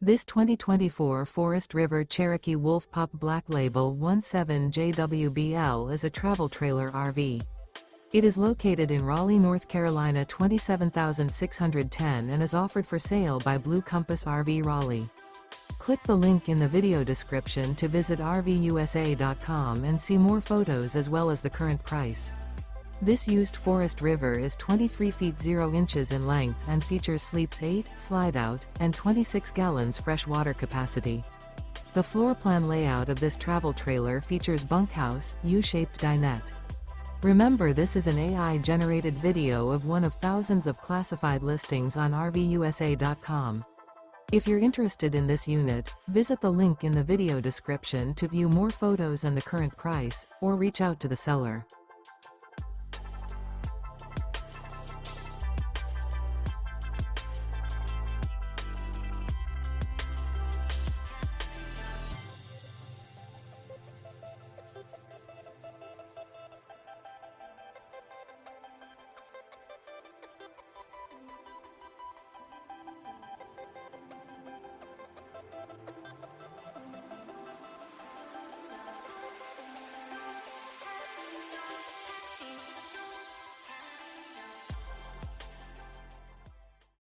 This 2024 Forest River Cherokee Wolf Pup Black Label 17JWBL is a travel trailer RV. It is located in Raleigh, North Carolina 27610 and is offered for sale by Blue Compass RV Raleigh. Click the link in the video description to visit RVUSA.com and see more photos as well as the current price. This used Forest River is 23 feet 0 inches in length and features sleeps 8, Slideout, and 26 gallons fresh water capacity. The floor plan layout of this travel trailer features bunkhouse, U-shaped dinette. Remember, this is an AI-generated video of one of thousands of classified listings on RVUSA.com. If you're interested in this unit, visit the link in the video description to view more photos and the current price, or reach out to the seller.